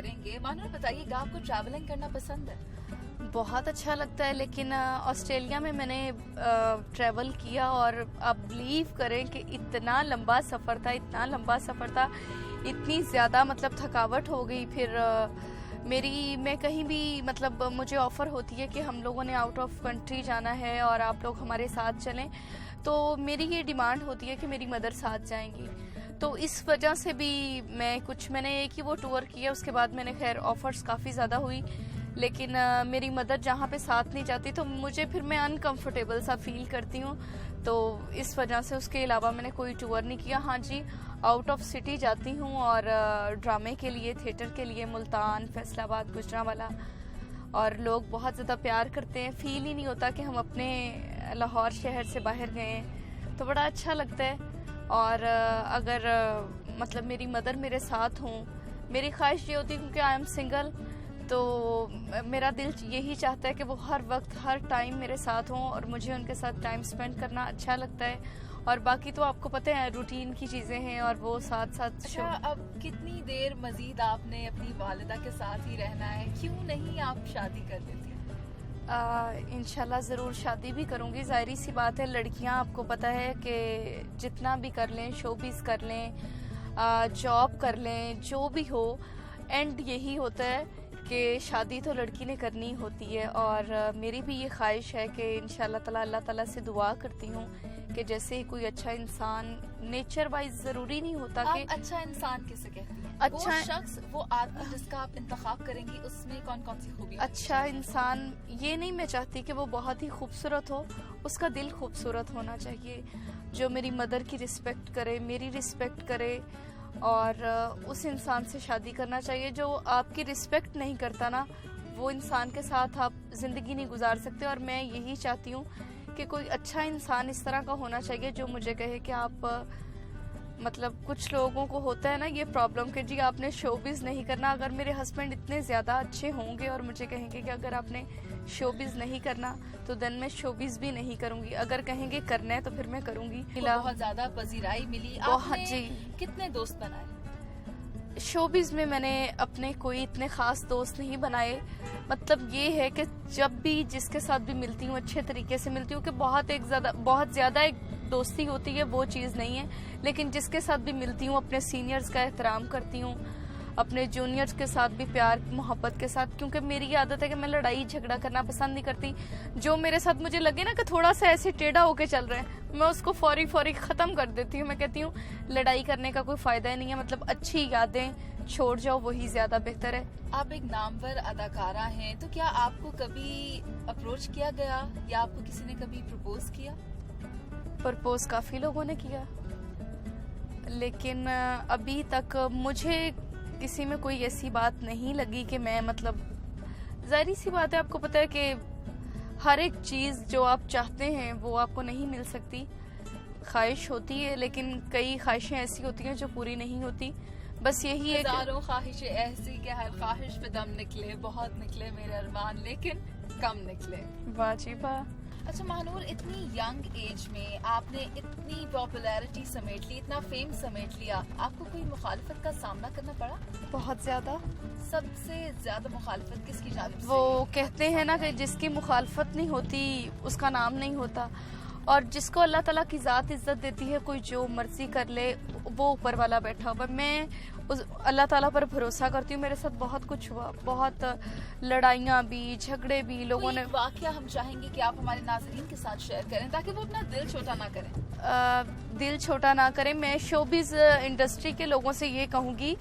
करेंगे। मानो बताइएगा, आपको ट्रैवलिंग करना पसंद है? बहुत अच्छा लगता है, लेकिन ऑस्ट्रेलिया में मैंने ट्रैवल किया और आप बिलीव करें कि इतना लंबा सफ़र था, इतनी ज़्यादा मतलब थकावट हो गई। फिर मैं कहीं भी मतलब मुझे ऑफ़र होती है कि हम लोगों ने आउट ऑफ कंट्री जाना है और आप लोग हमारे साथ चलें, तो मेरी ये डिमांड होती है कि मेरी मदर साथ जाएंगी। तो इस वजह से भी मैंने एक ही वो टूर किया, उसके बाद मैंने खैर ऑफ़र्स काफ़ी ज़्यादा हुई, लेकिन मेरी मदर जहाँ पे साथ नहीं जाती तो मैं अनकंफर्टेबल सा फील करती हूँ। तो इस वजह से उसके अलावा मैंने कोई टूर नहीं किया। हाँ जी, आउट ऑफ सिटी जाती हूँ और ड्रामे के लिए, थिएटर के लिए मुल्तान, फैसलाबाद, गुजरांवाला, और लोग बहुत ज़्यादा प्यार करते हैं। फील ही नहीं होता कि हम अपने लाहौर शहर से बाहर गए, तो बड़ा अच्छा लगता है। और अगर मतलब मेरी मदर मेरे साथ हों, मेरी ख्वाहिश ये होती है क्योंकि आई एम सिंगल, तो मेरा दिल यही चाहता है कि वो हर वक्त हर टाइम मेरे साथ हों और मुझे उनके साथ टाइम स्पेंड करना अच्छा लगता है। और बाकी तो आपको पता है रूटीन की चीज़ें हैं और वो साथ साथ। अच्छा, अब कितनी देर मजीद आपने अपनी वालिदा के साथ ही रहना है? क्यों नहीं आप शादी कर लेती? इंशाल्लाह ज़रूर शादी भी करूँगी। ज़ाहिर सी बात है, लड़कियाँ आपको पता है कि जितना भी कर लें, शोबिज़ कर लें, जॉब कर लें, जो भी हो, एंड यही होता है कि शादी तो लड़की ने करनी होती है। और मेरी भी ये ख्वाहिश है कि इंशाल्लाह अल्लाह ताला से दुआ करती हूँ कि जैसे ही कोई अच्छा इंसान, नेचर वाइज ज़रूरी नहीं होता कि अच्छा इंसान किसे कहती है? अच्छा वो शख्स, वो आदमी जिसका आप इंतखाब करेंगी, उसमें कौन कौन सी खूबी? अच्छा इंसान ये नहीं मैं चाहती कि वो बहुत ही खूबसूरत हो, उसका दिल खूबसूरत होना चाहिए, जो मेरी मदर की रिस्पेक्ट करे, मेरी रिस्पेक्ट करे। और उस इंसान से शादी करना चाहिए। जो आपकी रिस्पेक्ट नहीं करता ना, वो इंसान के साथ आप ज़िंदगी नहीं गुजार सकते। और मैं यही चाहती हूँ कि कोई अच्छा इंसान इस तरह का होना चाहिए जो मुझे कहे कि आप मतलब कुछ लोगों को होता है ना ये प्रॉब्लम कि जी आपने शोबिज़ नहीं करना। अगर मेरे हस्बैंड इतने ज़्यादा अच्छे होंगे और मुझे कहेंगे कि अगर आपने शोबिज़ नहीं करना तो देन मैं शोबिज़ भी नहीं करूँगी, अगर कहेंगे करना है तो फिर मैं करूँगी। बहुत ज़्यादा पजीराई मिली। आपने जी कितने दोस्त बनाए? शोबिज़ में मैंने अपने कोई इतने ख़ास दोस्त नहीं बनाए। मतलब ये है कि जब भी जिसके साथ भी मिलती हूँ अच्छे तरीके से मिलती हूँ, कि बहुत ज़्यादा एक दोस्ती होती है वो चीज़ नहीं है, लेकिन जिसके साथ भी मिलती हूँ अपने सीनियर्स का एहतराम करती हूँ, अपने जूनियर्स के साथ भी प्यार मोहब्बत के साथ, क्योंकि मेरी ये आदत है कि मैं लड़ाई झगड़ा करना पसंद नहीं करती। जो मेरे साथ मुझे लगे ना कि थोड़ा सा ऐसे टेढ़ा होके चल रहे हैं, मैं उसको फौरी ख़त्म कर देती हूँ। मैं कहती हूँ लड़ाई करने का कोई फ़ायदा ही नहीं है, मतलब अच्छी यादें छोड़ जाओ, वही ज़्यादा बेहतर है। आप एक नामवर अदाकारा हैं, तो क्या आपको कभी अप्रोच किया गया या आपको किसी ने कभी प्रपोज किया? प्रपोज काफ़ी लोगों ने किया, लेकिन अभी तक मुझे किसी में कोई ऐसी बात नहीं लगी कि मैं मतलब, ज़ाहिर सी बात है, आपको पता है कि हर एक चीज़ जो आप चाहते हैं वो आपको नहीं मिल सकती। ख्वाहिश होती है, लेकिन कई ख्वाहिशें ऐसी होती हैं जो पूरी नहीं होती। बस यही है, हज़ारों ख्वाहिशें ऐसी कि हर ख्वाहिश पे दम निकले, बहुत निकले मेरे अरमान, लेकिन कम निकले। वाह जी वाह। अच्छा महानूर, इतनी यंग एज में आपने इतनी पॉपुलैरिटी समेट ली, इतना फेम समेट लिया, आपको कोई मुखालिफत का सामना करना पड़ा? बहुत ज़्यादा। सबसे ज़्यादा मुखालिफत किसकी जानिब से? वो कहते हैं ना कि जिसकी मुखालिफत नहीं होती उसका नाम नहीं होता, और जिसको अल्लाह ताला की ज़ात इज़्ज़त देती है, कोई जो मर्जी कर ले, वो ऊपर वाला बैठा हुआ। मैं उस अल्लाह ताला पर भरोसा करती हूँ। मेरे साथ बहुत कुछ हुआ, बहुत लड़ाइयाँ भी, झगड़े भी, लोगों ने। वाकया हम चाहेंगे कि आप हमारे नाज़रीन के साथ शेयर करें ताकि वो अपना दिल छोटा ना करें। दिल छोटा ना करें। मैं शोबिज़ इंडस्ट्री के लोगों से ये कहूँगी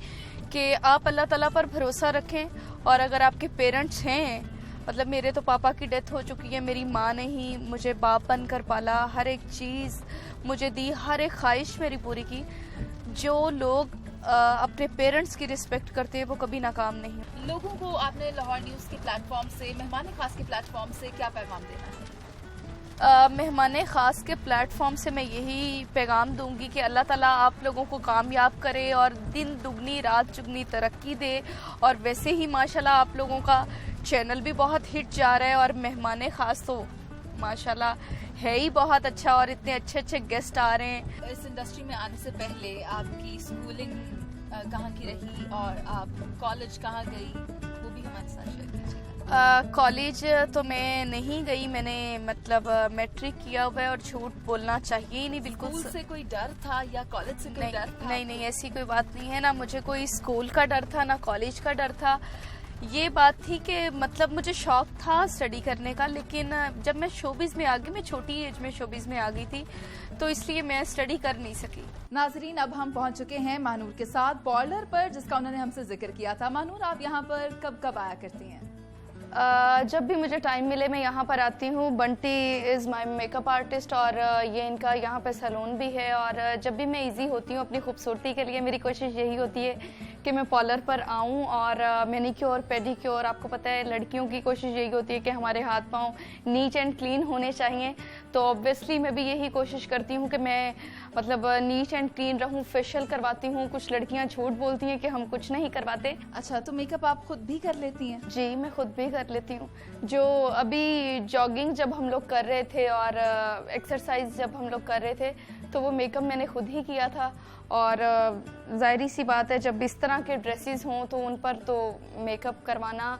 कि आप अल्लाह ताला पर भरोसा रखें, और अगर आपके पेरेंट्स हैं, मतलब मेरे तो पापा की डेथ हो चुकी है, मेरी माँ ने ही मुझे बाप बनकर पाला, हर एक चीज़ मुझे दी, हर एक ख्वाहिश मेरी पूरी की। जो लोग अपने पेरेंट्स की रिस्पेक्ट करते हैं वो कभी नाकाम नहीं। लोगों को आपने लाहौर न्यूज़ के प्लेटफॉर्म से, मेहमान खास के प्लेटफॉर्म से क्या पैगाम देना है? मेहमान ख़ास के प्लेटफॉर्म से मैं यही पैगाम दूंगी कि अल्लाह ताला आप लोगों को कामयाब करे और दिन दुगनी रात चुगनी तरक्की दे। और वैसे ही माशाल्लाह आप लोगों का चैनल भी बहुत हिट जा रहा है, और मेहमान ख़ास तो माशाल्लाह है ही बहुत अच्छा, और इतने अच्छे अच्छे गेस्ट आ रहे हैं। इस इंडस्ट्री में आने से पहले आपकी स्कूलिंग कहाँ की रही और आप कॉलेज कहाँ गई, वो भी हमारे साथ शेयर कीजिएगा। कॉलेज तो मैं नहीं गई, मैंने मतलब मैट्रिक किया हुआ है और झूठ बोलना चाहिए ही नहीं बिल्कुल। स्कूल से कोई डर था या कॉलेज से कोई डर था? नहीं, ऐसी कोई बात नहीं है, ना मुझे कोई स्कूल का डर था ना कॉलेज का डर था। ये बात थी कि मतलब मुझे शौक था स्टडी करने का, लेकिन जब मैं शोबिज़ में आ गई, मैं छोटी एज में शोबिज़ में आ गई थी, तो इसलिए मैं स्टडी कर नहीं सकी। नाजरीन, अब हम पहुंच चुके हैं महानूर के साथ पार्लर पर, जिसका उन्होंने हमसे जिक्र किया था। महानूर, आप यहाँ पर कब कब आया करती हैं? जब भी मुझे टाइम मिले मैं यहाँ पर आती हूँ। Bunty is my makeup artist और ये इनका यहाँ पे सैलून भी है, और जब भी मैं इजी होती हूँ अपनी खूबसूरती के लिए, मेरी कोशिश यही होती है कि मैं पार्लर पर आऊँ और मैनिक्योर पेडिक्योर, आपको पता है लड़कियों की कोशिश यही होती है कि हमारे हाथ पाँव नीट एंड क्लीन होने चाहिए, तो ऑब्वियसली मैं भी यही कोशिश करती हूँ कि मैं मतलब नीट एंड क्लीन रहूँ। फेशियल करवाती हूँ, कुछ लड़कियाँ झूठ बोलती हैं कि हम कुछ नहीं करवाते। अच्छा, तो मेकअप आप खुद भी कर लेती हैं? जी, मैं खुद भी कर लेती हूँ। जो अभी जॉगिंग जब हम लोग कर रहे थे और एक्सरसाइज जब हम लोग कर रहे थे, तो वो मेकअप मैंने खुद ही किया था, और जाहिर सी बात है जब इस तरह के ड्रेसेस हों तो उन पर तो मेकअप करवाना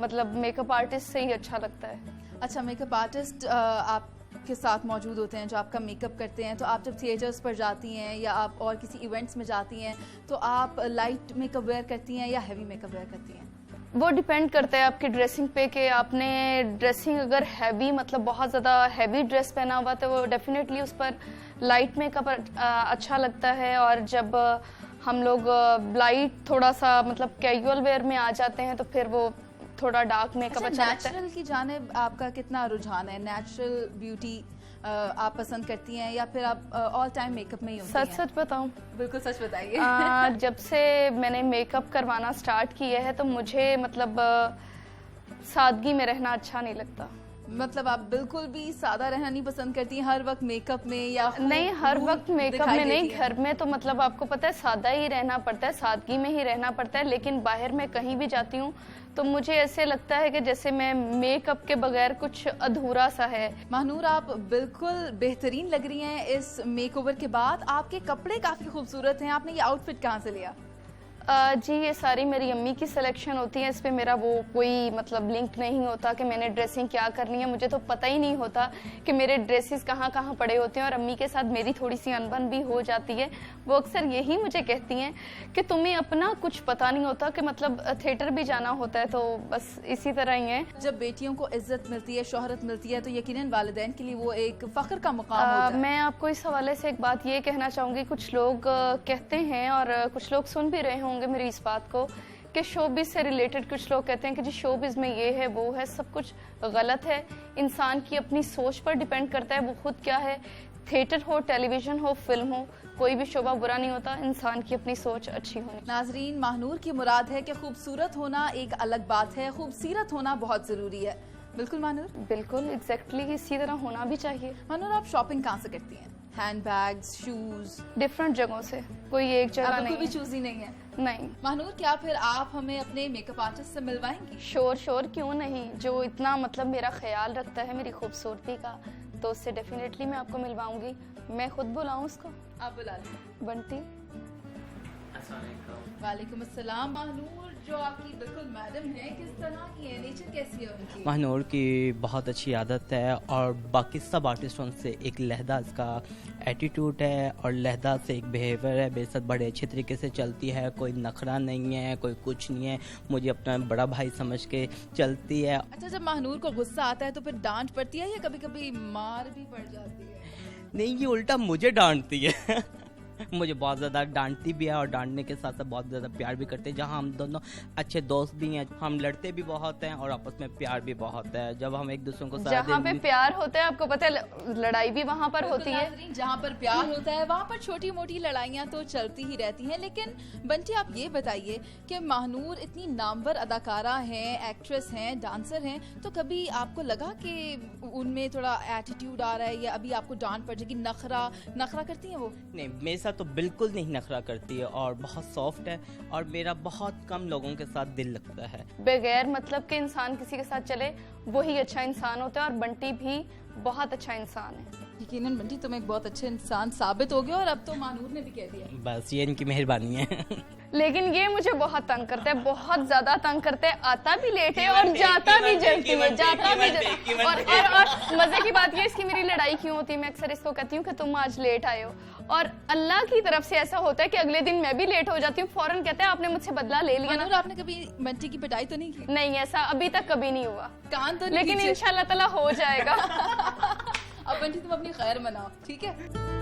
मतलब मेकअप आर्टिस्ट से ही अच्छा लगता है। अच्छा, मेकअप आर्टिस्ट आपके साथ मौजूद होते हैं जो आपका मेकअप करते हैं, तो आप जब थिएटर्स पर जाती हैं या आप और किसी इवेंट्स में जाती हैं, तो आप लाइट मेकअप वेयर करती हैं या हैवी मेकअप वेयर करती हैं? वो डिपेंड करता है आपकी ड्रेसिंग पे कि आपने ड्रेसिंग अगर हैवी मतलब बहुत ज़्यादा हैवी ड्रेस पहना हुआ तो वो डेफिनेटली उस पर लाइट मेकअप अच्छा लगता है, और जब हम लोग लाइट थोड़ा सा मतलब कैजुअल वेयर में आ जाते हैं तो फिर वो थोड़ा डार्क मेकअप अच्छा लगता है। नेचुरल की जानिब आपका कितना रुझान है? नेचुरल ब्यूटी आप पसंद करती हैं या फिर आप ऑल टाइम मेकअप में ही होती हैं? सच बताऊं? बिल्कुल सच बताइए। जब से मैंने मेकअप करवाना स्टार्ट किया है तो मुझे मतलब सादगी में रहना अच्छा नहीं लगता। मतलब आप बिल्कुल भी सादा रहना नहीं पसंद करती हैं हर वक्त मेकअप में? या नहीं, हर वक्त मेकअप में नहीं, घर में तो मतलब आपको पता है सादा ही रहना पड़ता है, सादगी में ही रहना पड़ता है, लेकिन बाहर में कहीं भी जाती हूँ तो मुझे ऐसे लगता है कि जैसे मैं मेकअप के बगैर कुछ अधूरा सा है। महानूर, आप बिल्कुल बेहतरीन लग रही हैं इस मेकओवर के बाद। आपके कपड़े काफी खूबसूरत हैं, आपने ये आउटफिट कहाँ से लिया? जी, ये सारी मेरी अम्मी की सिलेक्शन होती है, इस पे मेरा वो कोई मतलब लिंक नहीं होता कि मैंने ड्रेसिंग क्या करनी है। मुझे तो पता ही नहीं होता कि मेरे ड्रेसेस कहाँ कहाँ पड़े होते हैं, और अम्मी के साथ मेरी थोड़ी सी अनबन भी हो जाती है। वो अक्सर यही मुझे कहती हैं कि तुम्हें अपना कुछ पता नहीं होता, कि मतलब थिएटर भी जाना होता है, तो बस इसी तरह ही है। जब बेटियों को इज्जत मिलती है, शोहरत मिलती है, तो यकीनन वालिदैन के लिए वो एक फख्र का मुकाम होता है। मैं आपको इस हवाले से एक बात ये कहना चाहूँगी, कुछ लोग कहते हैं और कुछ लोग सुन भी रहे होंगे मेरी इस बात को कि शोबिज से रिलेटेड कुछ लोग कहते हैं कि जी शोबिज में ये है वो है, सब कुछ गलत है। इंसान की अपनी सोच पर डिपेंड करता है वो खुद क्या है। थिएटर हो, टेलीविजन हो, फिल्म हो, कोई भी शोबा बुरा नहीं होता, इंसान की अपनी सोच अच्छी होनी। नाजरीन, महानूर की मुराद है कि खूबसूरत होना एक अलग बात है, खूबसूरत होना बहुत जरूरी है। बिल्कुल महानूर? बिल्कुल, एग्जैक्टली इसी तरह होना भी चाहिए। महानूर, आप शॉपिंग कहाँ से करती हैं? Hand bags, shoes? डिफरेंट जगहों से, कोई एक जगह नहीं भी चूज ही नहीं है? नहीं। महानूर, क्या फिर आप हमें अपने मेकअप आर्टिस्ट से मिलवाएंगी? श्योर क्यों नहीं, जो इतना मतलब मेरा ख्याल रखता है मेरी खूबसूरती का, तो उससे डेफिनेटली मैं आपको मिलवाऊंगी। मैं खुद बुलाऊं उसको? आप बुला लीजिए। बंटी। वालेकुम अस्सलाम। महानूर जो आपकी बिल्कुल मैडम है, किस तरह की है, नेचर कैसी है उनकी? महानूर की बहुत अच्छी आदत है और बाकी सब आर्टिस्टों से एक लहदा इसका एटीट्यूड है और लहदा से एक बिहेवियर है, बेशक बड़े अच्छे तरीके से चलती है, कोई नखरा नहीं है, कोई कुछ नहीं है, मुझे अपना बड़ा भाई समझ के चलती है। अच्छा, जब महानूर को गुस्सा आता है तो फिर डांट पड़ती है या कभी कभी मार भी पड़ जाती है? नहीं, ये उल्टा मुझे डांटती है मुझे बहुत ज़्यादा डांटती भी है और डांटने के साथ साथ बहुत ज़्यादा प्यार भी करते हैं। जहाँ हम दोनों अच्छे दोस्त भी हैं, हम लड़ते भी बहुत हैं और आपस में प्यार भी बहुत है। जब हम एक दूसरे को जहाँ पे प्यार होता है, आपको पता है लड़ाई भी वहाँ पर होती है। जहाँ पर प्यार होता है वहाँ पर छोटी मोटी लड़ाइयाँ तो चलती ही रहती हैं। लेकिन बंटी, आप ये बताइए कि महानूर इतनी नामवर अदाकारा हैं, एक्ट्रेस हैं, डांसर हैं, तो कभी आपको लगा कि उनमें थोड़ा एटीट्यूड आ रहा है या अभी आपको डांट पड़ जाएगी, नखरा करती हैं वो? नहीं, मेरे साथ तो बिल्कुल नहीं नखरा करती है और बहुत सॉफ्ट है और मेरा बहुत कम लोगों के साथ दिल लगता है। बगैर मतलब के इंसान किसी के साथ चले वही अच्छा इंसान होता है और बंटी भी बहुत अच्छा इंसान है। यकीनन बंटी तुम एक बहुत अच्छे इंसान साबित हो गए और अब तो महानूर ने भी कह दिया। बस ये इनकी मेहरबानी है। लेकिन ये मुझे बहुत तंग करते हैं, बहुत ज्यादा तंग करते हैं। आता भी लेट है और जाता भी जल्दी है, जाता भी जल्दी। और मजे की बात ये इसकी मेरी लड़ाई क्यों होती है, मैं अक्सर इसको कहती हूँ कि तुम आज लेट आए हो, और अल्लाह की तरफ से ऐसा होता है कि अगले दिन मैं भी लेट हो जाती हूँ। फौरन कहते हैं आपने मुझसे बदला ले लिया ना। आपने कभी बंटी की पिटाई तो नहीं की? नहीं, ऐसा अभी तक कभी नहीं हुआ, कान तो नहीं, लेकिन इंशाल्लाह ताला हो जाएगा। अब बंटी तुम अपनी खैर मनाओ, ठीक है?